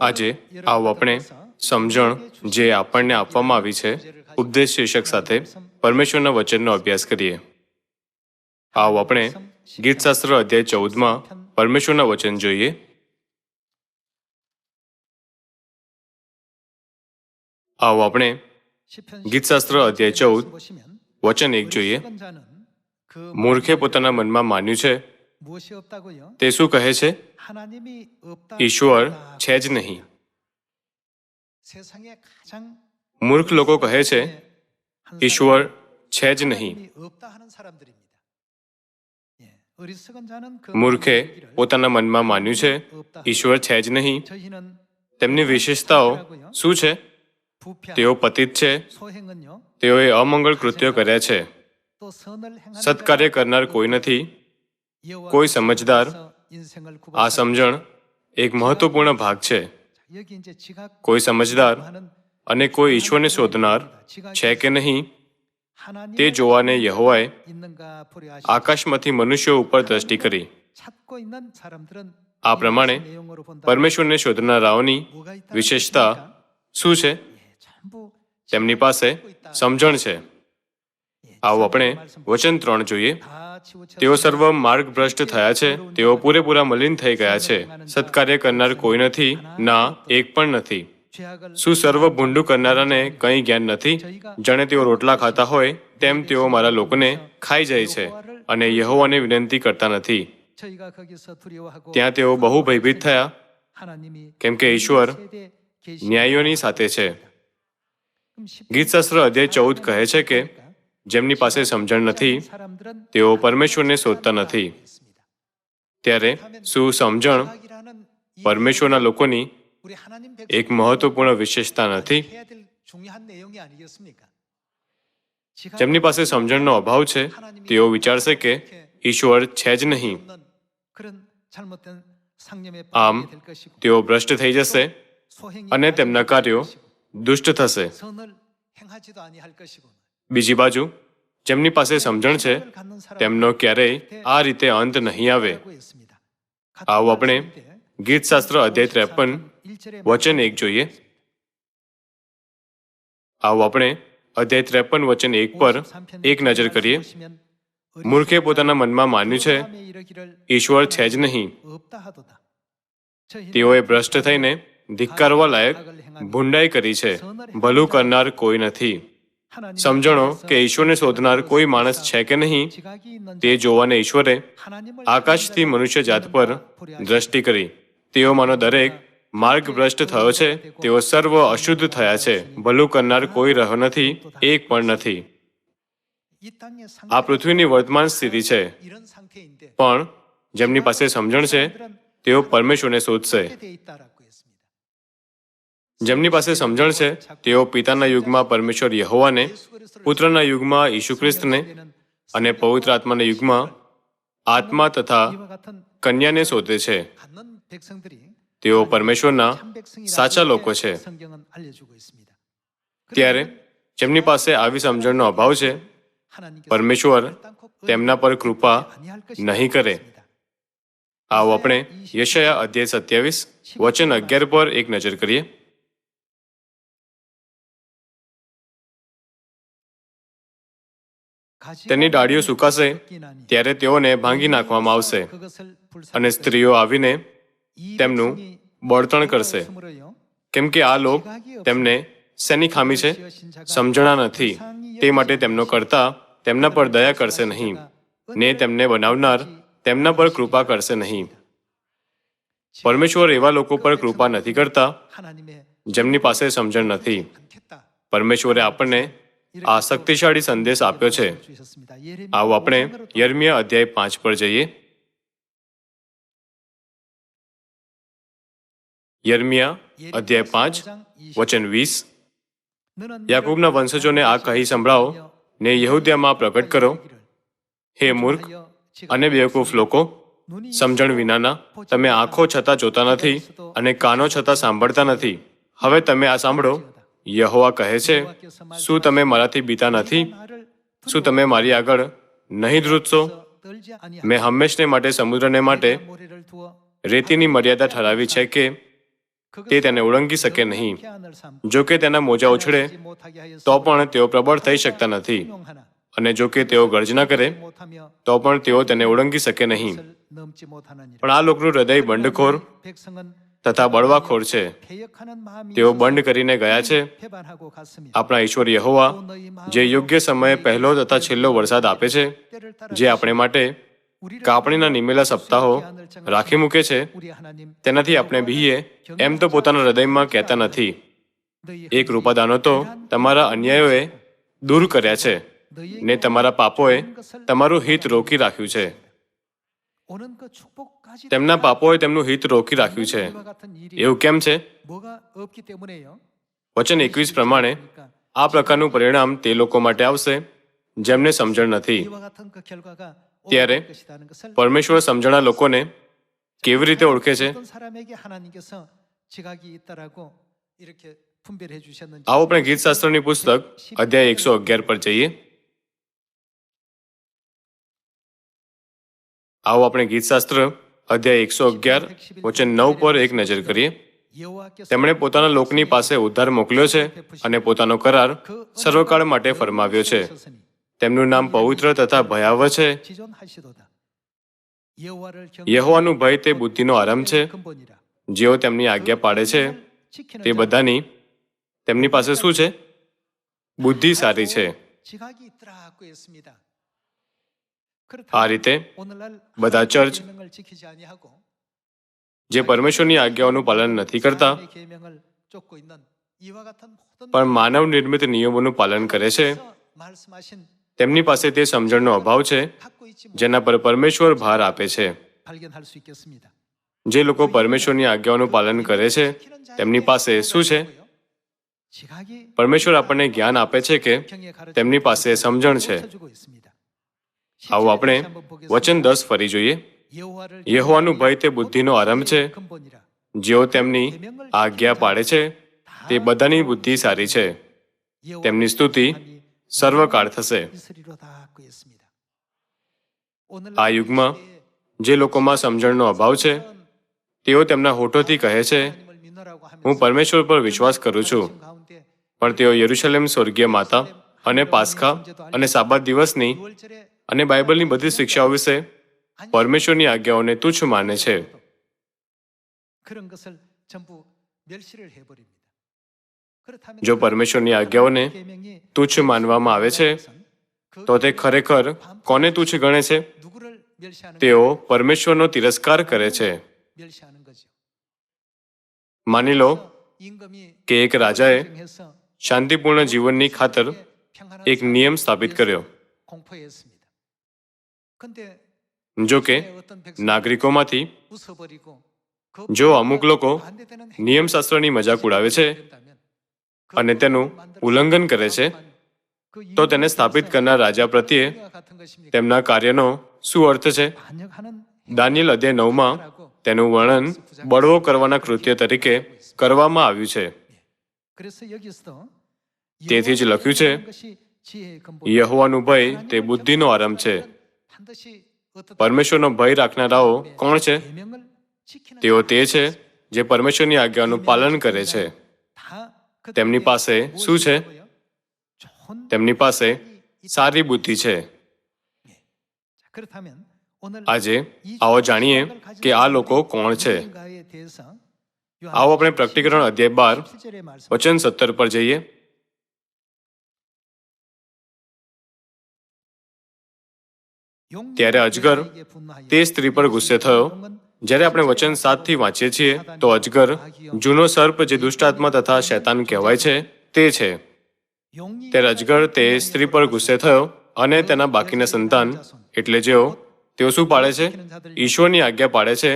આજે આવો આપણે સમજણ જે આપણને આપવામાં આવી છે ઉપદેશ શીર્ષક સાથે પરમેશ્વરના વચનનો અભ્યાસ કરીએ. આવો આપણે ગીતશાસ્ત્ર અધ્યાય 14માં પરમેશ્વરના વચન જોઈએ. આવો આપણે ગીતશાસ્ત્ર અધ્યાય 14 વચન 1 જોઈએ. મૂર્ખે પોતાના મનમાં માન્યું છે તે શું કહે છે? ઈશ્વર છે જ નહીં. મૂર્ખ લોકો કહે છે ઈશ્વર છે જ નહીં. મૂર્ખે પોતાના મનમાં માન્યું છે ઈશ્વર છે જ નહીં. તેમની વિશેષતાઓ શું છે? તેઓ પતિત છે, તેઓએ અમંગળ કૃત્યો કર્યા છે, સત્કાર્ય કરનાર કોઈ નથી, કોઈ સમજદાર. આ સમજણ એક મહત્વપૂર્ણ ભાગ છે. કોઈ સમજદાર અને કોઈ ઈશ્વરને શોધનાર છે કે નહીં તે જોવાને યહોવાએ આકાશમાંથી મનુષ્યો ઉપર દ્રષ્ટિ કરી. આ પ્રમાણે પરમેશ્વરને શોધનારાઓની વિશેષતા શું છે? તેમની પાસે સમજણ છે. આવો આપણે વચન 3 જોઈએ. તેઓ સર્વ માર્ગભ્રષ્ટ થયા છે, તેઓ પૂરેપૂરા મલિન થઈ ગયા છે. સત્કાર્ય કરનાર કોઈ નથી, ના એક પણ નથી. શું સર્વ ભૂંડું કરનારાને કંઈ જ્ઞાન નથી? જાણે તેઓ રોટલા ખાતા હોય તેમ તેઓ મારા લોકોને ખાઈ જાય છે અને યહોવાને વિનંતી કરતા નથી. ત્યાં તેઓ બહુ ભયભીત થયા, કેમ કે ઈશ્વર ન્યાયીઓની સાથે છે. ગીતશાસ્ત્ર અધ્યાય 14 કહે છે કે જેમની પાસે સમજણ નથી તેઓ પરમેશ્વરને શોધતા નથી. ત્યારે શું સમજણ પરમેશ્વરના લોકોની એક મહત્વપૂર્ણ વિશેષતા નથી? જેમની પાસે સમજણનો અભાવ છે તેઓ વિચારશે કે ઈશ્વર છે જ નહીં. આમ તેઓ ભ્રષ્ટ થઈ જશે અને તેમના કાર્યો દુષ્ટ થશે. બીજી બાજુ જેમની પાસે સમજણ છે તેમનો ક્યારેય આ રીતે અંત નહીં આવે. આવો આપણે ગીતશાસ્ત્ર અધ્યાય 53 વચન 1 જોઈએ. આવો આપણે અધ્યાય 53 વચન 1 પર એક નજર કરીએ. મૂર્ખે પોતાના મનમાં માન્યું છે ઈશ્વર છે જ નહીં. તેઓએ ભ્રષ્ટ થઈને ધિક્કારવા લાયક ભૂંડાઈ કરી છે, ભલું કરનાર કોઈ નથી. સમજણો કે ઈશ્વરને શોધનાર કોઈ માણસ છે કે નહીં તે જોવાને ઈશ્વરે આકાશથી મનુષ્ય જાત પર દ્રષ્ટિ કરી. તેઓમાંનો દરેક માર્ગભ્રષ્ટ થયો છે, તેઓ સર્વ અશુદ્ધ થયા છે, ભલું કરનાર કોઈ રહ્યો નથી, એક પણ નથી. આ પૃથ્વીની વર્તમાન સ્થિતિ છે. પણ જેમની પાસે સમજણ છે તેઓ પરમેશ્વરને શોધશે. જેમની પાસે સમજણ છે તેઓ પિતાના યુગમાં પરમેશ્વર યહોવાને, પુત્રના યુગમાં ઈસુ ખ્રિસ્તને અને પવિત્ર આત્માના યુગમાં આત્મા તથા કન્યાને શોધે છે. તેઓ પરમેશ્વરના સાચા લોકો છે. ત્યારે જેમની પાસે આવી સમજણનો અભાવ છે પરમેશ્વર તેમના પર કૃપા નહીં કરે. આવો આપણે યશાયા અધ્યાય 27 વચન 11 પર એક નજર કરીએ. તેની ડાળીઓ સુકાશે ત્યારે તેઓને ભાંગી નાખવામાં આવશે અને સ્ત્રીઓ આવીને તેમનું બળતણ કરશે. કેમ કે આ લોક તેમને શેની ખામી છે? સમજણા નથી, તે માટે તેમનો કરતા તેમના પર દયા કરશે નહીં, ને તેમને બનાવનાર તેમના પર કૃપા કરશે નહીં. પરમેશ્વર એવા લોકો પર કૃપા નથી કરતા જેમની પાસે સમજણ નથી. પરમેશ્વરે આપણને આ શક્તિશાળી સંદેશ આપ્યો છે. આવો આપણે યર્મિયા અધ્યાય 5 પર જઈએ. યર્મિયા અધ્યાય 5 વચન 20. યાકૂબના વંશજોને આ કહી સંભળાવો ને યહૂદિયામાં પ્રગટ કરો. હે મૂર્ખ અને બેવકૂફ લોકો, સમજણ વિનાના, તમે આંખો છતાં જોતા નથી અને કાનો છતાં સાંભળતા નથી. હવે તમે આ સાંભળો. યહોવા કહે છે, શું તમે મારાથી બીતા નથી? શું તમે મારી આગળ નહીં ધ્રુજશો? મેં હંમેશને માટે સમુદ્રને માટે રેતીની મર્યાદા ઠરાવી છે કે તે તેને ઓળંગી શકે નહીં. જો કે તેના મોજા ઉછળે તો પણ તેઓ પ્રબળ થઈ શકતા નથી, અને જો કે તેઓ ગર્જના કરે તો પણ તેઓ તેને ઓળંગી શકે નહીં. પણ આ લોકનું હૃદય બંડખોર તથા બળવાખોર છે. તેઓ બંધ કરીને ગયા છે. આપણા ઈશ્વર યહોવા જે યોગ્ય સમયે પહેલો તથા છેલ્લો વરસાદ આપે છે, જે આપણે માટે કાપણીના નિમેલા સપ્તાહો રાખી મૂકે છે, તેનાથી આપણે બિહીએ એમ તો પોતાના હૃદયમાં કહેતા નથી. એ કૃપાદાનો તો તમારા અન્યાયોએ દૂર કર્યા છે, ને તમારા પાપોએ તમારું હિત રોકી રાખ્યું છે. તેમના પાપોએ તેમનું હિત રોકી રાખ્યું છે. એવું કેમ છે? વચન 21 પ્રમાણે આ પ્રકારનું પરિણામ તે લોકો માટે આવશે જેમને સમજણ નથી. ત્યારે પરમેશ્વર સમજણા લોકોને કેવી રીતે ઓળખે છે? આવો આપણે ગીતશાસ્ત્રની પુસ્તક અધ્યાય 111 પર જઈએ. આવો આપણે ગીતશાસ્ત્ર અધ્યાય 111 વચન 9 પર એક નજર કરીએ. તેમણે પોતાના લોકની પાસે ઉદ્ધાર મોકલ્યો છે અને પોતાનો કરાર સર્વકાળ માટે ફરમાવ્યો છે. તેમનું નામ પવિત્ર તથા ભયાવહ છે. યહોવાનું ભય તે બુદ્ધિનો આરંભ છે. જેઓ તેમની આજ્ઞા પાડે છે તે બધાની તેમની પાસે શું છે? બુદ્ધિ સારી છે. આ રીતે બધા ચર્ચ જે પરમેશ્વરની આજ્ઞાઓનું પાલન નથી કરતા પણ માનવ નિર્મિત નિયમોનું પાલન કરે છે, તેમની પાસે તે સમજણનો અભાવ છે જેના પર પરમેશ્વર ભાર આપે છે. જે લોકો પરમેશ્વરની આજ્ઞાઓનું પાલન કરે છે તેમની પાસે શું છે? પરમેશ્વર આપણને જ્ઞાન આપે છે કે તેમની પાસે સમજણ છે. આવો આપણે વચન 10 ફરી જોઈએ. યહોવાનું ભય તે બુદ્ધિનો આરંભ છે. જેઓ તેમની આજ્ઞા પાડે છે તે બધાની બુદ્ધિ સારી છે. તેમની સ્તુતિ સર્વકાળ થશે. આ યુગમાં જે લોકોમાં સમજણનો અભાવ છે તેઓ તેમના હોઠોથી કહે છે, હું પરમેશ્વર પર વિશ્વાસ કરું છું, પણ તેઓ યરુશલેમ સ્વર્ગીય માતા અને પાસ્ખા અને સાબાત દિવસની અને બાઇબલની બધી શિક્ષાઓ વિશે પરમેશ્વરની આજ્ઞાઓને તુચ્છ માને છે. જો પરમેશ્વરની આજ્ઞાઓને તુચ્છ માનવામાં આવે છે તો તે ખરેખર કોને તુચ્છ ગણે છે? તેઓ પરમેશ્વરનો તિરસ્કાર કરે છે. માની લો કે એક રાજાએ શાંતિપૂર્ણ જીવનની ખાતર એક નિયમ સ્થાપિત કર્યો. જો કે નાગરિકોમાંથી જો અમુક લોકો નિયમશાસ્ત્રની મજાક ઉડાવે છે અને તેનું ઉલ્લંઘન કરે છે, તો તેને સ્થાપિત કરનાર રાજા પ્રત્યે તેમના કાર્યનો શું અર્થ છે? દાનિયેલ અધ્યાય 9માં તેનું વર્ણન બળવો કરવાના કૃત્ય તરીકે કરવામાં આવ્યું છે. તેથી જ લખ્યું છે, યહોવાનું ભય તે બુદ્ધિનો આરંભ છે. પરમેશ્વરનો ભય રાખનારાઓ કોણ છે? તેઓ તે છે જે પરમેશ્વરની આજ્ઞાનું પાલન કરે છે. તેમની પાસે શું છે? તેમની પાસે સારી બુદ્ધિ છે. આજે આવો જાણીએ કે આ લોકો કોણ છે. આવો આપણે પ્રકટીકરણ અધ્યાય 12 વચન 17 પર જઈએ. ત્યારે અજગર તે સ્ત્રી પર ગુસ્સે થયો. જ્યારે આપણે વચન 7 થી વાંચીએ છીએ તો અજગર જૂનો સર્પ જે દુષ્ટાત્મા તથા શૈતાન કહેવાય છે તે છે. ત્યારે અજગર તે સ્ત્રી પર ગુસ્સે થયો અને તેના બાકીના સંતાન એટલે તેઓ શું પાડે છે? ઈશ્વરની આજ્ઞા પાડે છે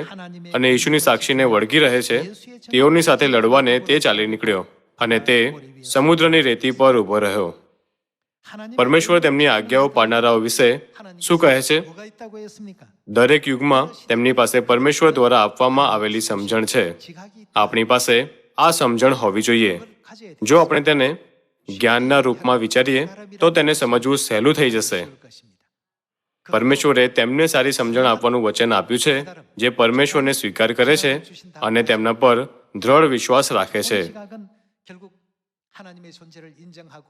અને ઈશ્વરની સાક્ષીને વળગી રહે છે. તેઓની સાથે લડવાને તે ચાલી નીકળ્યો અને તે સમુદ્રની રેતી પર ઊભો રહ્યો. પરમેશ્વર તેમની આજ્ઞાઓ પાડનારાઓ વિશે શું કહે છે? દરેક યુગમાં તેમની પાસે પરમેશ્વર દ્વારા આપવામાં આવેલી સમજણ છે. આપણી પાસે આ સમજણ હોવી જોઈએ. જો આપણે તેને જ્ઞાનના રૂપમાં વિચારીએ તો તેને સમજવું સહેલું થઈ જશે. પરમેશ્વરે તેમને સારી સમજણ આપવાનું વચન આપ્યું છે, જે પરમેશ્વરને સ્વીકાર કરે છે અને તેમના પર દ્રઢ વિશ્વાસ રાખે છે. 본 시각은 결국 하나님의 존재를 인정하고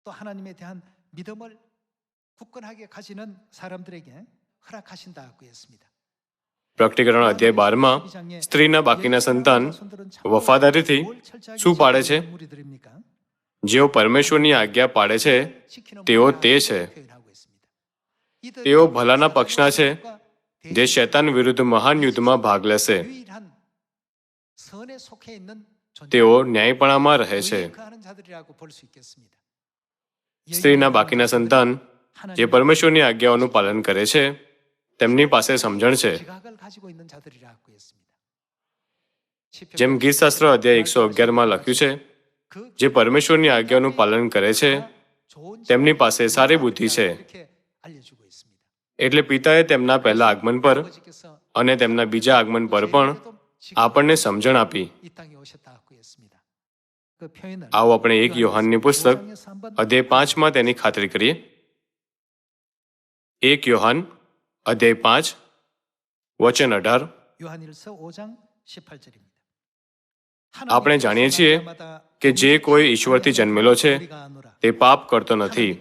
또 하나님에 대한 믿음을 굳건하게 가지는 사람들에게 허락하신다고 했습니다. પ્રકટીકરણ અધ્યાય 12માં સ્ત્રીના બાકીના સંતાન વફાદારીથી શું પાડે છે? જેઓ પરમેશ્વરની આજ્ઞા પાડે છે તેઓ તે છે. તેઓ ભલાના પક્ષના છે, જે શૈતાન વિરુદ્ધ મહાન યુદ્ધમાં ભાગ લેશે. તેઓ ન્યાયપણામાં રહે છે. સ્ત્રીના બાકીના સંતાન જે પરમેશ્વરની આજ્ઞાઓનું પાલન કરે છે તેમની પાસે સમજણ છે. જેમ ગીતશાસ્ત્ર અધ્યાય 111માં લખ્યું છે, જે પરમેશ્વરની આજ્ઞાઓનું પાલન કરે છે તેમની પાસે સારી બુદ્ધિ છે. એટલે પિતાએ તેમના પહેલા આગમન પર અને તેમના બીજા આગમન પર પણ આપણને સમજણ આપી. આવો આપણે 1 યોહાનની પુસ્તક અધ્યાય 5માં તેની ખાતરી કરીએ. 1 યોહાન અધ્યાય 5 વચન 18. 요한일서 5장 18절입니다. આપણે જાણીએ છીએ કે જે કોઈ ઈશ્વરથી જન્મેલો છે તે પાપ કરતો નથી,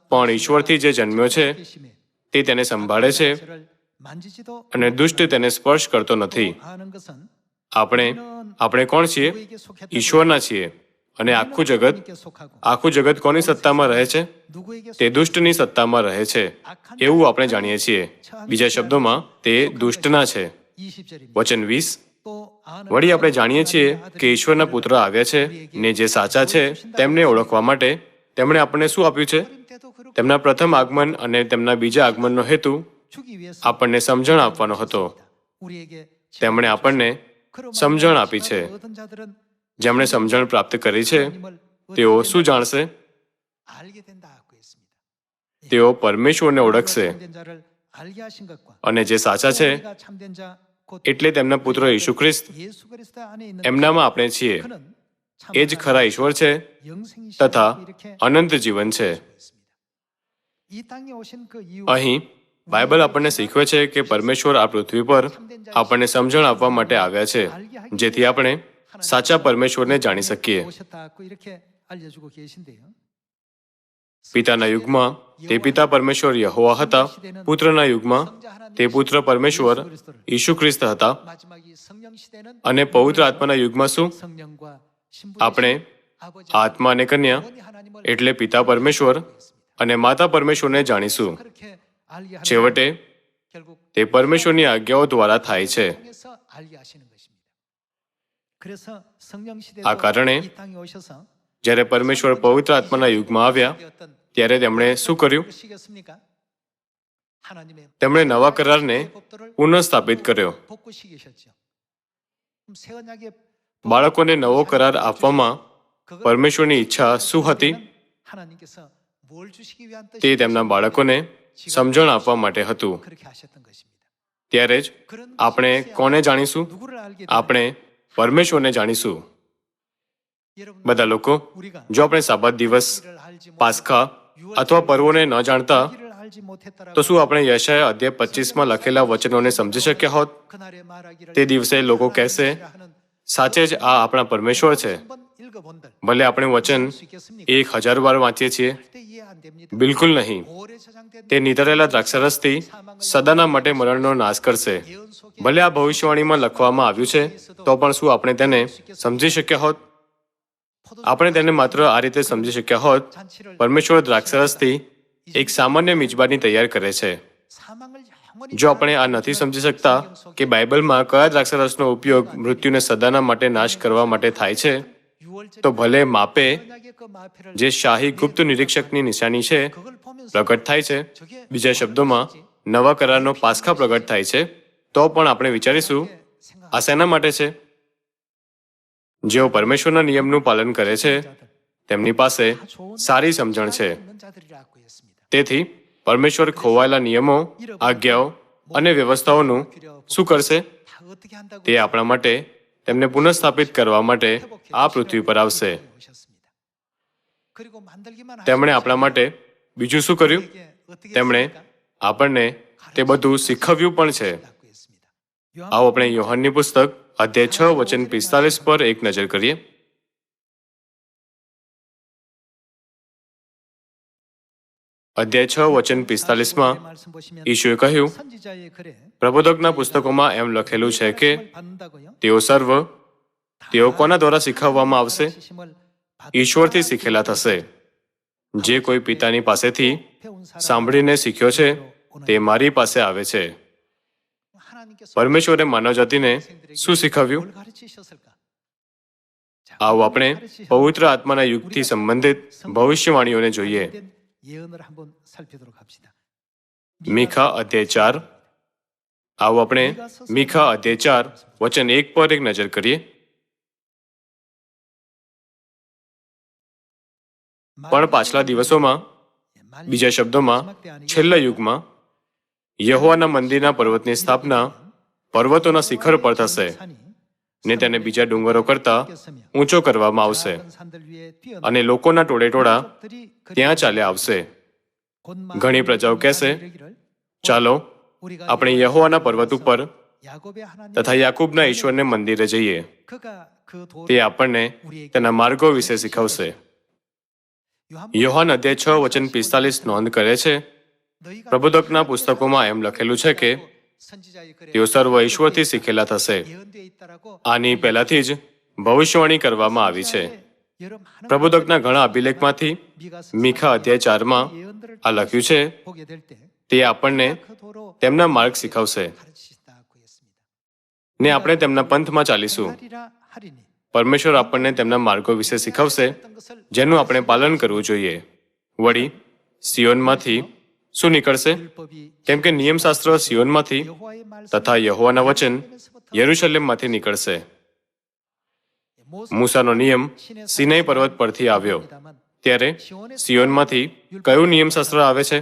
પણ ઈશ્વરથી જે જન્મ્યો છે તે તેને સંભાળે છે અને દુષ્ટ તેને સ્પર્શ કરતો નથી. આપણે કોણ છીએ? ઈશ્વરના છીએ. અને આખું જગત કોની સત્તામાં રહે છે? તે દુષ્ટની સત્તામાં રહે છે, એવું આપણે જાણીએ છીએ. બીજા શબ્દોમાં તે દુષ્ટના છે. વચન 20. વળી આપણે જાણીએ છીએ કે ઈશ્વરના પુત્ર આવ્યા છે ને જે સાચા છે તેમને ઓળખવા માટે તેમણે આપણને શું આપ્યું છે? તેમના પ્રથમ આગમન અને તેમના બીજા આગમનનો હેતુ આપણને સમજણ આપવાનો હતો. તેમણે આપણને સમજણ આપી છે. જેમણે સમજણ પ્રાપ્ત કરી છે તેઓ શું જાણશે? તેઓ પરમેશ્વરને ઓળખશે. અને જે સાચા છે એટલે તેમના પુત્ર ઈસુ ખ્રિસ્ત, એમનામાં આપણે છીએ. એ જ ખરા ઈશ્વર છે તથા અનંત જીવન છે. અહીં બાઇબલ આપણને શીખવે છે કે પરમેશ્વર આ પૃથ્વી પર આપણને સમજણ આપવા માટે આવ્યા છે, જેથી આપણે સાચા પરમેશ્વરને જાણી શકીએ. પિતાના યુગમાં તે પિતા પરમેશ્વર યહોવા હતા. પુત્રના યુગમાં તે પુત્ર પરમેશ્વર ઈસુ ખ્રિસ્ત હતા. અને પવિત્ર આત્માના યુગમાં શું? આપણે આત્મા અને કન્યા એટલે પિતા પરમેશ્વર અને માતા પરમેશ્વરને જાણીશું. છેવટે તે પરમેશ્વરની આજ્ઞાઓ દ્વારા થાય છે. આ કારણે જ્યારે પરમેશ્વર પવિત્ર આત્માના યુગમાં આવ્યા ત્યારે તેમણે શું કર્યું? તેમણે નવા કરારને પુનઃસ્થાપિત કર્યો. બાળકોને નવો કરાર આપવામાં પરમેશ્વરની ઈચ્છા શું હતી? તે તેમના બાળકોને સમજણ આપવા માટે હતું. ત્યારે જ આપણે કોને જાણીશું? આપણે પરમેશ્વરને જાણીશું. બધા લોકો, જો આપણે સાબત દિવસ, પાસ્ખા અથવા પર્વોને ન જાણતા તો શું આપણે યશાયા અધ્યાય 25માં લખેલા વચનોને સમજી શક્યા હોત? તે દિવસે લોકો કહેશે, સાચે જ આ આપણા પરમેશ્વર છે. ભલે આપણે વચન 1000 વાર વાંચીએ છીએ, બિલકુલ નહીં. તે નિતરેલા દ્રાક્ષરસથી સદાના માટે મરણનો નાશ કરશે. ભલે આ ભવિષ્યવાણીમાં લખવામાં આવ્યું છે તો પણ શું આપણે તેને સમજી શક્યા હોત? આપણે તેને માત્ર આ રીતે સમજી શક્યા હોત, પરમેશ્વર દ્રાક્ષરસથી એક સામાન્ય મિજબાની તૈયાર કરે છે. જો આપણે આ નથી સમજી શકતા કે બાઇબલમાં કયા દ્રાક્ષરસનો ઉપયોગ મૃત્યુને સદાના માટે નાશ કરવા માટે થાય છે, તો ભલે માપે, જે શાહી ગુપ્ત નિરીક્ષકની નિશાની છે, પ્રગટ થાય છે. બીજા શબ્દોમાં નવા કરારનો પાસ્ખા પ્રગટ થાય છે, તો પણ આપણે વિચારીશું આ શેના માટે છે? જેઓ પરમેશ્વરના નિયમનું પાલન કરે છે તેમની પાસે સારી સમજણ છે. તેથી પરમેશ્વર ખોવાયેલા નિયમો, આજ્ઞાઓ અને વ્યવસ્થાઓનું શું કરશે? તે આપણા માટે તેમને પુનઃસ્થાપિત કરવા માટે આ પૃથ્વી પર આવશે. તેમણે આપણા માટે બીજું શું કર્યું? તેમણે આપણને તે બધું શીખવ્યું પણ છે. આવો આપણે યોહાનની પુસ્તક અધ્યાય 6 વચન 45 પર એક નજર કરીએ. અધ્યાય 6 વચન 45માં ઈશુએ કહ્યું, પ્રબોધકના પુસ્તકોમાં એમ લખેલું છે કે તેઓ કોના દ્વારા શીખવવામાં આવશે? ઈશ્વરથી શીખેલા થશે. જે કોઈ પિતાની પાસેથી સાંભળીને શીખ્યો છે તે મારી પાસે આવે છે. પરમેશ્વરે માનવજાતિને શું શીખવ્યું? આવો આપણે પવિત્ર આત્માના યુગથી સંબંધિત ભવિષ્યવાણીઓને જોઈએ. મીખા અધ્યાય 4. આવો આપણે મીખા અધ્યાય 4 વચન 1 પર એક નજર કરીએ. પણ પાછલા દિવસોમાં, બીજા શબ્દોમાં છેલ્લા યુગમાં, યહોવાના મંદિરના પર્વતની સ્થાપના પર્વતોના શિખર પર થશે ને તેને બીજા ડુંગરો કરતા ઊંચો કરવામાં આવશે અને લોકોના ટોળેટોળા ત્યાં ચાલ્યા આવશે. ઘણી પ્રજાઓ કહેશે, ચાલો આપણે યહોવાના પર્વત ઉપર તથા યાકૂબના ઈશ્વરને મંદિરે જઈએ. તે આપણને તેના માર્ગો વિશે શીખવશે. યોહાન અધ્યાય 6 વચન 45 નોંધ કરે છે, પ્રબોધકના પુસ્તકોમાં એમ લખેલું છે કે તેઓ સર્વ ઈશ્વરથી શીખેલા થશે. આની પહેલાથી જ ભવિષ્યવાણી કરવામાં આવી છે. પ્રબોધકના ઘણા અભિલેખમાંથી મીખા અધ્યાય 4માં આ લખ્યું છે, તે આપણને તેમના માર્ગ શીખવશે ને આપણે તેમના પંથમાં ચાલીશું. પરમેશ્વર આપણને તેમના માર્ગો વિશે શીખવશે જેનું આપણે પાલન કરવું જોઈએ. વળી સિયોનમાંથી શું નીકળશે? કેમ કે નિયમશાસ્ત્ર સિયોનમાંથી તથા યહોવાના વચન યરુશલેમમાંથી નીકળશે. મૂસાનો નિયમ સિનાઈ પર્વત પરથી આવ્યો, ત્યારે સિયોનમાંથી કયું નિયમશાસ્ત્ર આવે છે?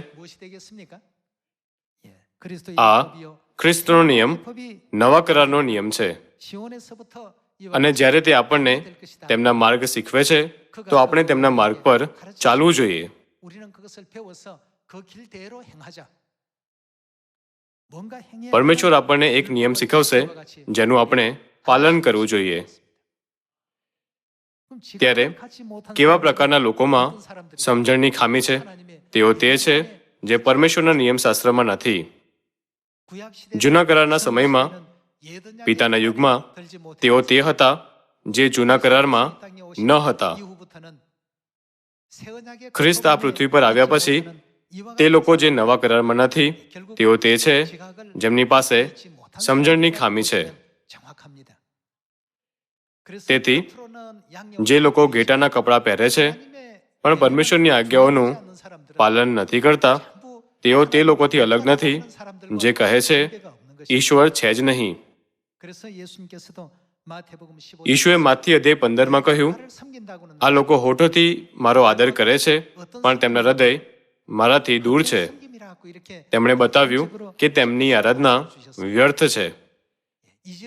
આ ખ્રિસ્તનો નિયમ નવા કરારનો નિયમ છે. અને જ્યારે તે આપણને તેમના માર્ગ શીખવે છે તો આપણે તેમના માર્ગ પર ચાલવું જોઈએ. પરમેશ્વર આપણને એક નિયમ શીખવશે જેનું આપણે પાલન કરવું જોઈએ. ત્યારે કેવા પ્રકારના લોકોમાં સમજણની ખામી છે? તેઓ તે છે જે પરમેશ્વરના નિયમશાસ્ત્રમાં નથી. જૂના કરારના સમયમાં, પિતાના યુગમાં, તેઓ તે હતા જે જૂના કરારમાં ન હતા. ખ્રિસ્ત આ પૃથ્વી પર આવ્યા પછી તે લોકો જે નવા કરારમાં નથી, તેઓ તે છે જેમની પાસે સમજણની ખામી છે. તેથી જે લોકો ઘેટાના કપડાં પહેરે છે પણ પરમેશ્વરની આજ્ઞાઓનું પાલન નથી કરતા, તેઓ તે લોકોથી અલગ નથી જે કહે છે ઈશ્વર છે જ નહીં. ઈશુએ માથી અધ્યાય 15માં કહ્યું, આ લોકો હોઠોથી મારો આદર કરે છે પણ તેમના હૃદય મારાથી દૂર છે. તેમણે બતાવ્યું કે તેમની આરાધના વ્યર્થ છે.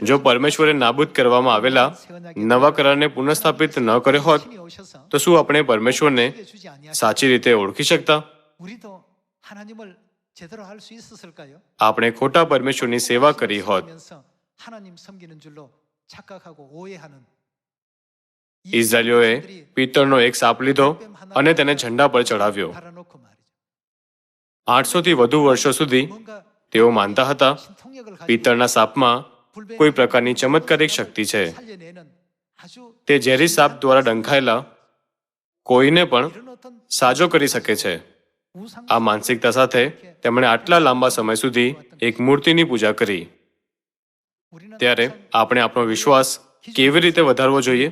જો પરમેશ્વરે નાબૂદ કરવામાં આવેલા નવા કરારને પુનઃસ્થાપિત ન કર્યો હોત તો શું આપણે પરમેશ્વરને સાચી રીતે ઓળખી શકતા? આપણે ખોટા પરમેશ્વરની સેવા કરી હોત. ઇઝરાયલીઓએ પિત્તળનો એક સાપ લીધો અને તેને ઝંડા પર ચડાવ્યો. 800 થી વધુ વર્ષો સુધી તેઓ માનતા હતા પિત્તળના સાપમાં કોઈ પ્રકારની ચમત્કારિક શક્તિ છે. તે ઝેરી સાપ દ્વારા ડંખાયેલા કોઈને પણ સાજો કરી શકે છે. આ માનસિકતા સાથે તેમણે આટલા લાંબા સમય સુધી એક મૂર્તિની પૂજા કરી. ત્યારે આપણે આપણો વિશ્વાસ કેવી રીતે વધારવો જોઈએ?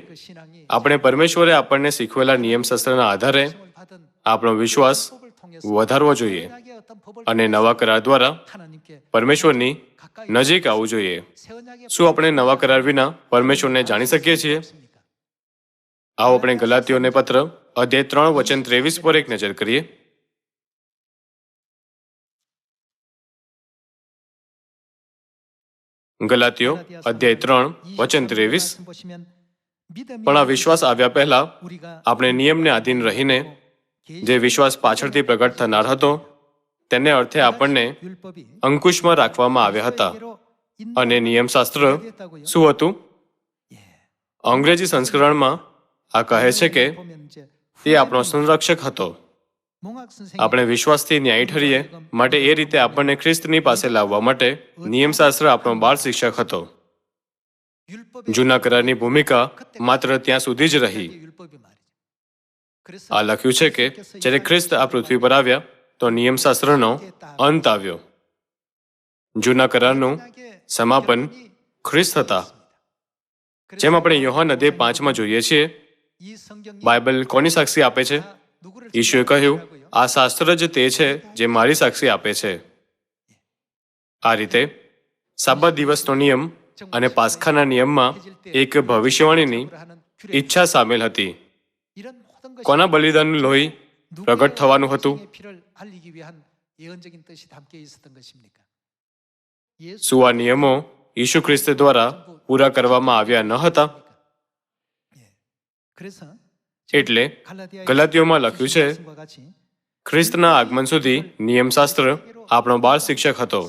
આપણે પરમેશ્વરે આપણને શીખવેલા નિયમશાસ્ત્રના આધારે આપણો વિશ્વાસ વધારવો જોઈએ અને નવા કરાર દ્વારા પરમેશ્વરની નજીક આવવું જોઈએ. શું આપણે નવા કરાર વિના પરમેશ્વરને જાણી શકીએ છીએ? આવો આપણે ગલાતીઓને પત્ર અધ્યાય 3 વચન 23 પર એક નજર કરીએ. ગલાતીઓ અધ્યાય 3 વચન 23. પણ આ વિશ્વાસ આવ્યા પહેલા આપણે નિયમને આધીન રહીને જે વિશ્વાસ પાછળથી પ્રગટ થનાર હતો તેને અર્થે આપણને 율법이 અંકુશમાં રાખવામાં આવ્યા હતા. અને નિયમશાસ્ત્ર શું હતું? અંગ્રેજી સંસ્કરણમાં આ કહે છે કે તે આપણો સંરક્ષક હતો. આપણે વિશ્વાસથી ન્યાયી ઠરીએ માટે એ રીતે આપણને ખ્રિસ્તની પાસે લાવવા માટે નિયમશાસ્ત્ર આપણો બાળ શિક્ષક હતો. જૂના કરારની ભૂમિકા માત્ર ત્યાં સુધી જ રહી. આ લખ્યું છે કે જ્યારે ખ્રિસ્ત આ પૃથ્વી પર આવ્યા તો નિયમશાસ્ત્રનો અંત આવ્યો. જૂના કરારનું સમાપન ખ્રિસ્ત હતા. જેમ આપણે યોહાન અધ્યાય 5 જોઈએ છીએ, બાઇબલ કોની સાક્ષી આપે છે? ઈશુએ કહ્યું, આ શાસ્ત્ર જ તે છે જે મારી સાક્ષી આપે છે. આ રીતે સાબત દિવસનો નિયમ અને પાસ્ખાના નિયમમાં એક ભવિષ્યવાણીની ઈચ્છા સામેલ હતી. કોના બલિદાનનું લોહી પ્રગટ થવાનું હતું? શું આ નિયમો ઈસુ ખ્રિસ્ત દ્વારા પૂરા કરવામાં આવ્યા ન હતા? એટલે ગલાતીઓમાં લખ્યું છે, ખ્રિસ્તના આગમન સુધી નિયમશાસ્ત્ર આપણો બાળ શિક્ષક હતો.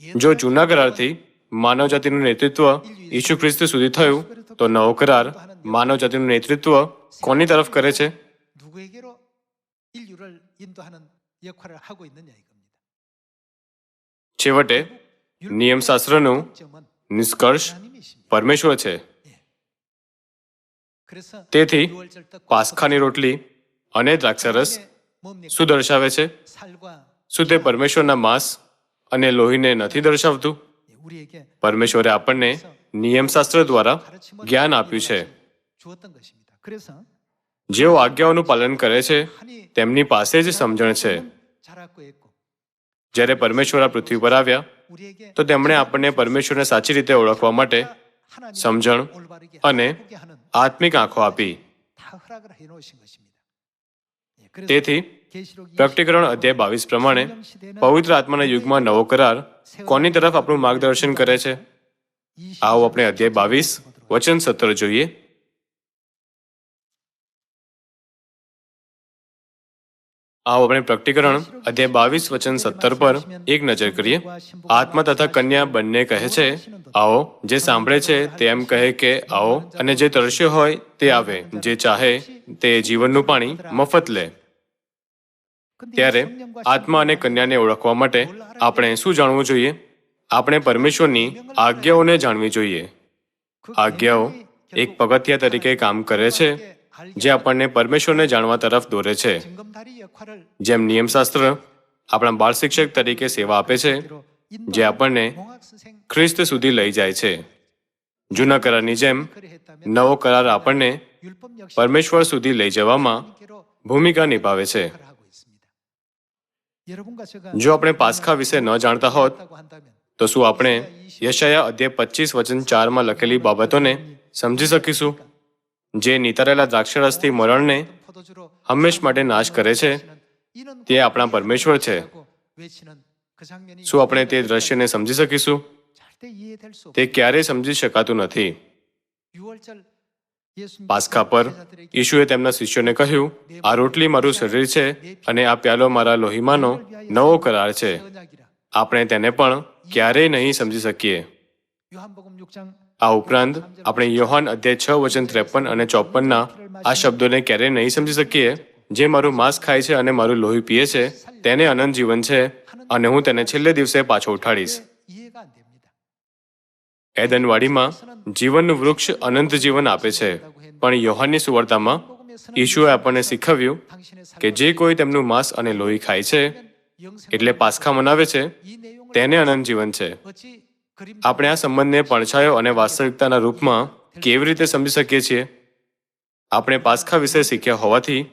જો જૂના કરારથી માનવજાતિનું નેતૃત્વ ઈસુ ખ્રિસ્ત સુધી થયું, તો નવો કરાર માનવજાતિનું નેતૃત્વ કોની તરફ કરે છે? 누구에게로 인류를 인도하는 역할을 하고 있느냐 이겁니다. છેવટે નિયમશાસ્ત્રનું નિષ્કર્ષ પરમેશ્વર છે. તેથી પાસ્ખાની રોટલી અને દ્રાક્ષરસ શું દર્શાવે છે? શું તે પરમેશ્વરના માંસ અને લોહીને નથી દર્શાવતું? પરમેશ્વરે આપણને નિયમશાસ્ત્ર દ્વારા જ્ઞાન આપ્યું છે. જેઓ આજ્ઞાઓનું પાલન કરે છે તેમની પાસે જ સમજણ છે. જ્યારે પરમેશ્વર આ પૃથ્વી પર આવ્યા તો તેમણે આપણને પરમેશ્વરને સાચી રીતે ઓળખવા માટે સમજણ અને આત્મિક આંખો આપી. તેથી પ્રકટીકરણ અધ્યાય 22 પ્રમાણે પવિત્ર આત્માના યુગમાં નવો કરાર કોની તરફ આપણું માર્ગદર્શન કરે છે? આવો આપણે અધ્યાય 22 વચન 17 જોઈએ. આવો આપણે પ્રકટીકરણ અધ્યાય 22 વચન 17 પર એક નજર કરીએ. આત્મા તથા કન્યા બંને કહે છે, આવો. જે સાંભળે છે તે એમ કહે કે આવો, અને જે તરસ્યો હોય તે આવે, જે ચાહે તે જીવનનું પાણી મફત લે. ત્યારે આત્મા અને કન્યાને ઓળખવા માટે આપણે શું જાણવું જોઈએ? આપણે પરમેશ્વરની આજ્ઞાઓને જાણવી જોઈએ. આજ્ઞાઓ એક પગથિયા તરીકે કામ કરે છે જે આપણને પરમેશ્વરને જાણવા તરફ દોરે છે. જેમ નિયમશાસ્ત્ર આપણા બાળ શિક્ષક તરીકે સેવા આપે છે, જે આપણને ખ્રિસ્ત સુધી લઈ જાય છે. જૂના કરારની જેમ નવો કરાર આપણને પરમેશ્વર સુધી લઈ જવામાં ભૂમિકા નિભાવે છે. જો આપણે પાસ્ખા વિશે ન જાણતા હોત તો શું આપણે યશાયા અધ્યાય 25 વચન 4 લખેલી બાબતોને સમજી શકીશું? જે નિતારેલા દ્રાક્ષરસથી મરણને હંમેશ માટે નાશ કરે છે તે આપણા પરમેશ્વર છે. શું આપણે તે દ્રશ્યને સમજી શકીશું? તે ક્યારેય સમજી શકાતું નથી. પાસ્ખા પર ઈશુએ તેમના શિષ્યોને કહ્યું, આ રોટલી મારું શરીર છે અને આ પ્યાલો મારા લોહીમાંનો નવો કરાર છે. આપણે તેને પણ ક્યારેય નહીં સમજી શકીએ. આ ઉપરાંત આપણે યોહાન અધ્યાય 6 વચન 53 અને 54 આ શબ્દોને ક્યારેય નહીં સમજી શકીએ. જે મારું માંસ ખાય છે અને મારું લોહી પીએ છે તેને અનંત જીવન છે, અને હું તેને છેલ્લે દિવસે પાછો ઉઠાડીશ. એદનવાડીમાં જીવનનું વૃક્ષ અનંત જીવન આપે છે, પણ યોહાનની સુવાર્તામાં ઈશુએ આપણને શીખવ્યું કે જે કોઈ તેમનું માંસ અને લોહી ખાય છે, એટલે પાસ્ખા મનાવે છે, તેને અનંત જીવન છે. આપણે આ સંબંધને પડછાયો અને વાસ્તવિકતાના રૂપમાં કેવી રીતે સમજી શકીએ છીએ? આપણે પાસ્ખા વિશે શીખ્યા હોવાથી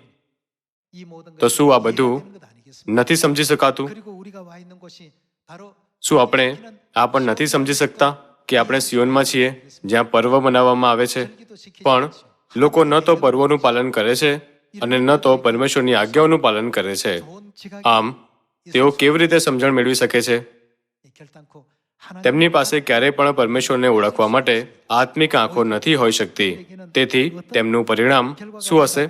તો શું આ બધું નથી સમજી શકાતું? શું આપણે આ પણ નથી સમજી શકતા કે આપણે સિયોનમાં છીએ જ્યાં પર્વ મનાવવામાં આવે છે, પણ લોકો ન તો પર્વોનું પાલન કરે છે અને ન તો પરમેશ્વરની આજ્ઞાઓનું પાલન કરે છે. આમ તેઓ કેવી રીતે સમજણ મેળવી શકે છે? તેમની પાસે ક્યારેય પણ પરમેશ્વરને ઓળખવા માટે આત્મિક આંખો નથી હોઈ શકતી. તેથી તેમનું પરિણામ શું હશે?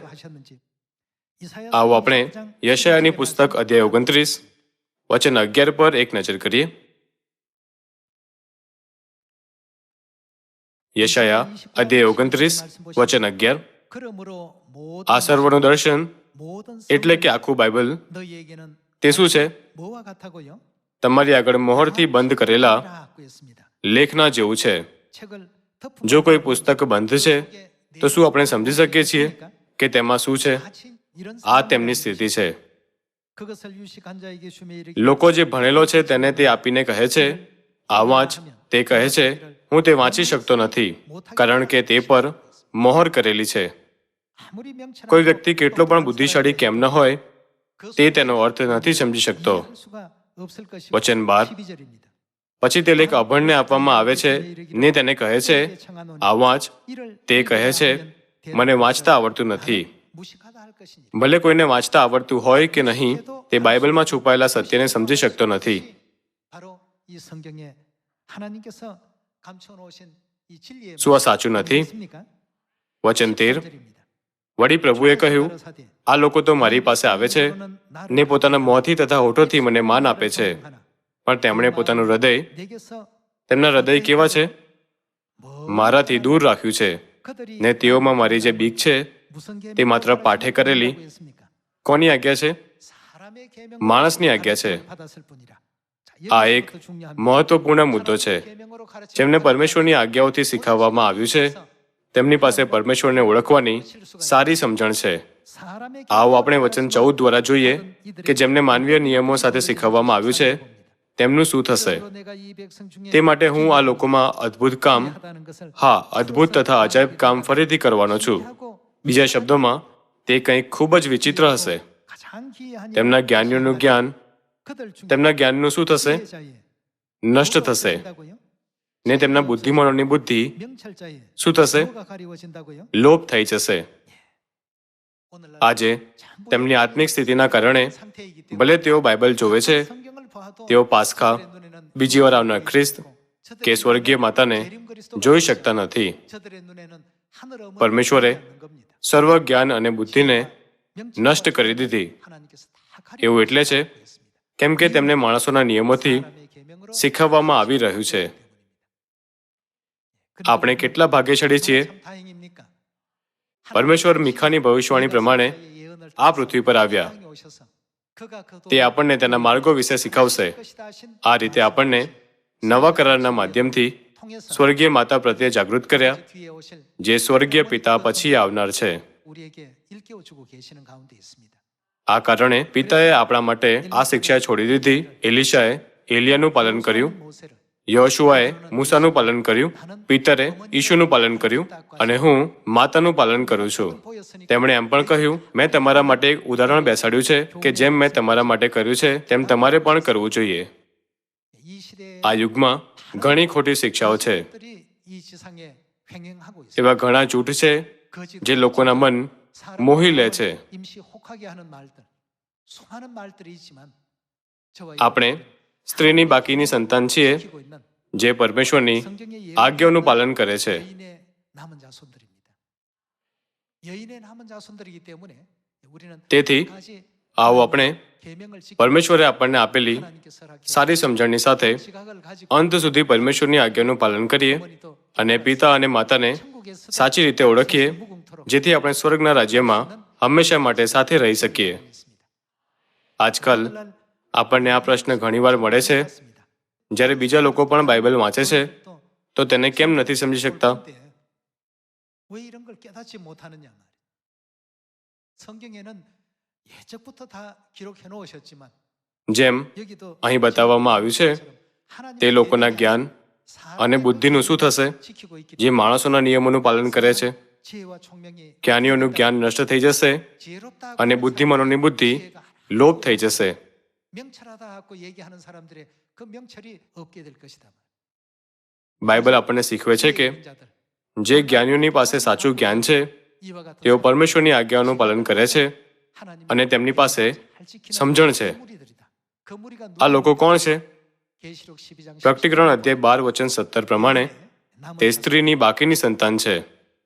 이사야 આવો આપણે 49장 યશાયાની પુસ્તક અધ્યાય 29 વચન 11 પર એક નજર કરીએ. યશાયા અધ્યાય 29 વચન 11. 그러므로 આ સર્વનું દર્શન 모든 એટલે કે આખું બાઇબલ 너희에게는 તે શું છે? 뭐와 같아고요? તમારી આગળ મોહરથી બંધ કરેલા 라고 했습니다. લેખના જેવું છે. 책을 덮은 જો કોઈ પુસ્તક બંધ છે તો શું આપણે સમજી શકીએ છીએ કે તેમાં શું છે? 마치 이런 આ તેમની સ્થિતિ છે. 그것을 유식한 자에게 주며 이르기를 લોકો જે ભણેલો છે તેને તે આપીને કહે છે, આ વાંચ. તે કહે છે, હું તે વાંચી શકતો નથી, કારણ કે તે પર મોહર કરેલી છે. 아무리 명철하고 કોઈ વ્યક્તિ કેટલો પણ બુદ્ધિશાળી કેમ ન હોય, 그 તે તેનો અર્થ નથી સમજી શકતો. 이해할 수가 없을 것이고 વચન 12. 12절입니다. પછી તે લેખ અભણને આપવામાં આવે છે ને તેને કહે છે, આ વાંચ. તે કહે છે, મને વાંચતા આવડતું નથી. 무식하다 할 것이니 ભલે કોઈને વાંચતા આવડતું હોય કે નહીં, તે બાઇબલમાં છુપાયેલા સત્યને સમજી શકતો નથી. 바로 이 성경에 하나님께서 감춰 놓으신 이 진리의 શું આ સાચું નથી? 말씀입니까? વચન 13. 13절입니다. વળી પ્રભુએ કહ્યું, આ લોકો તો મારી પાસે આવે છે ને પોતાના મોંથી તથા હોઠોથી મને માન આપે છે, પણ તેમણે પોતાનું હૃદય, 내게서 તેમના હૃદય કેવા છે? મારાથી દૂર રાખ્યું છે, 그들이 ને તેઓમાં મારી જે બીક છે 무슨 તે માત્ર પાઠે કરેલી. 했습니까? કોની આજ્ઞા છે? 사람의 계명으로 માણસની આજ્ઞા છે. 받았을 뿐이라. 자, આ એક 여기서부터 중요합니다. મહત્વપૂર્ણ મુદ્દો છે. 계명으로 가르치는 જેમને પરમેશ્વરની આજ્ઞાઓથી શીખવવામાં આવ્યું છે, તેમની પાસે પરમેશ્વરને ઓળખવાની સારી સમજણ છે. 사람의 આવો આપણે વચન 14 દ્વારા જોઈએ કે જેમને માનવીય નિયમો સાથે શીખવવામાં આવ્યું છે તેમનું શું થશે. 계명으로 내가 이 백성 중에 તે માટે હું આ લોકોમાં અદ્ભુત કામ, 하다는 것을 હા, અદ્ભુત તથા અજાયબ કામ ફરીથી કરવાનો છું. 하고 બીજા શબ્દોમાં તે કંઈક ખૂબ જ વિચિત્ર હશે. 가장 기이한 તેમના જ્ઞાનીઓનું જ્ઞાન, 그들 중에 તેમના જ્ઞાનનું શું થશે? 지혜자의 નષ્ટ થશે. 가리워진다고요? ને તેમના બુદ્ધિમાનોની બુદ્ધિ 명철자의 શું થશે? 뭐가 가리워진다고요? લોપ થઈ જશે. 오늘날 આજે તેમની આત્મિક સ્થિતિના કારણે 상태이기 때문에 ભલે તેઓ બાઇબલ જોવે છે, 성경을 봐도 તેઓ પાસ્ખા, બીજી વાર આવનાર ખ્રિસ્ત કે સ્વર્ગીય માતાને જોઈ શકતા નથી. 저들의 눈에는 하늘 어머니가 પરમેશ્વરે 있는 겁니다. સર્વ જ્ઞાન અને બુદ્ધિને નષ્ટ કરી દીધી. 하나님께서 다 એવું એટલે છે કેમ કે તેમને માણસોના નિયમોથી 사람의 계명으로 શીખવવામાં આવી રહ્યું છે. આપણે કેટલા ભાગ્યશાળી છીએ. 참 다행입니까? પરમેશ્વર મીખાની ભવિષ્યવાણી પ્રમાણે આ પૃથ્વી પર આવ્યા. તે આપણને તેના માર્ગો વિશે શીખવશે. આ રીતે આપણને નવા કરારના માધ્યમથી સ્વર્ગીય માતા પ્રત્યે જાગૃત કર્યા, જે સ્વર્ગીય પિતા પછી આવનાર છે. 우리에게 일깨워주고 계시는 가운데 있습니다. આ કારણે પિતાએ આપણા માટે આ શિક્ષા છોડી દીધી. એલિશાએ એલિયાનું પાલન કર્યું, 모세를 યહોશુઆએ મૂસાનું પાલન કર્યું, પીતરે ઈશુનું પાલન કર્યું, અને હું માતાનું પાલન કરું છું. 보였으니까 તેમણે એમ પણ કહ્યું, મેં તમારા માટે એક ઉદાહરણ બેસાડ્યું છે કે જેમ મેં તમારા માટે કર્યું છે તેમ તમારે પણ કરવું જોઈએ. 이 시대에 આ યુગમાં ઘણી ખોટી શિક્ષાઓ છે. 들이 이 지상에 횡행하고 있습니다. એવા ઘણા જૂઠ છે 거짓 જે લોકોના મન 사람을 મોહી લે છે. 임시 혹하게 하는 말들, 수많은 말들이 있지만 저와 આપણે સ્ત્રીની બાકીની સંતાન છીએ 지키고 있는 જે પરમેશ્વરની 성경의 આજ્ઞાઓનું પાલન કરે છે. 여인의 남은 자손들입니다. 여인의 남은 자손들이기 때문에 우리는 તેથી 가지 આવો આપણે 계명을 지키고 પરમેશ્વરે આપણને આપેલી 하나님께서 허락해 સારી સમજણની સાથે 시각을 가지고 અંત સુધી પરમેશ્વરની આજ્ઞાનું પાલન કરીએ 어머니도 અને પિતા અને માતાને 천국에서 સાચી રીતે ઓળખીએ, 무궁토록 જેથી આપણે સ્વર્ગના રાજ્યમાં હંમેશા માટે સાથે રહી શકીએ. 있습니다. આજકાલ 오늘날 આપણને આ પ્રશ્ન ઘણીવાર મળે છે, 있습니다. જ્યારે બીજા લોકો પણ બાઇબલ વાંચે છે 또 તો તેને કેમ નથી સમજી શકતા? 근데 왜 이런 걸 깨닫지 못하느냐 말이에요. 성경에는 예적부터 다 기록해 놓으셨지만 જેમ 여기도 અહીં બતાવવામાં આવ્યું છે, તે લોકોના જ્ઞાન અને બુદ્ધિનું શું થશે 지키고 있기 જે માણસોના નિયમોનું પાલન કરે છે? 지혜와 총명이 જ્ઞાનીઓનું જ્ઞાન નષ્ટ થઈ જશે 지혜롭다 અને બુદ્ધિમાનોની બુદ્ધિ લોપ થઈ જશે. 명철하다 하고 얘기하는 사람들의 그 명철이 없게 될 것이다. બાઇબલ આપણને શીખવે છે કે 자들 જે જ્ઞાનીઓની પાસે સાચું જ્ઞાન છે 이와 같은 તેઓ પરમેશ્વરની આજ્ઞાઓનું પાલન કરે છે 하나님 અને તેમની પાસે 잘 지키는 સમજણ છે. 무리들이다. 그 무리가 આ લોકો કોણ છે? 계시록 12장 પ્રકટીકરણ અધ્યાય 12 વચન 17 પ્રમાણે 남은 તે સ્ત્રીની બાકીની સંતાન છે.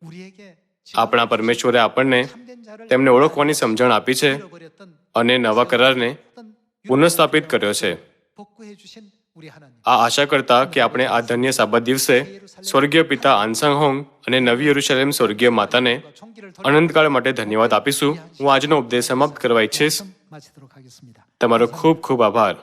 우리에게 આપણા પરમેશ્વરે આપણને 참된 તેમને ઓળખવાની સમજણ આપી છે અને નવા કરારને પુનઃસ્થાપિત કર્યો છે. આ આશા કરતા કે આપણે આ ધન્ય સાબત દિવસે સ્વર્ગીય પિતા આનસંગ હોંગ અને નવી યરુશલેમ સ્વર્ગીય માતાને અનંતકાળ માટે ધન્યવાદ આપીશું. હું આજનો ઉપદેશ સમાપ્ત કરવા ઈચ્છીશ. તમારો ખૂબ ખૂબ આભાર.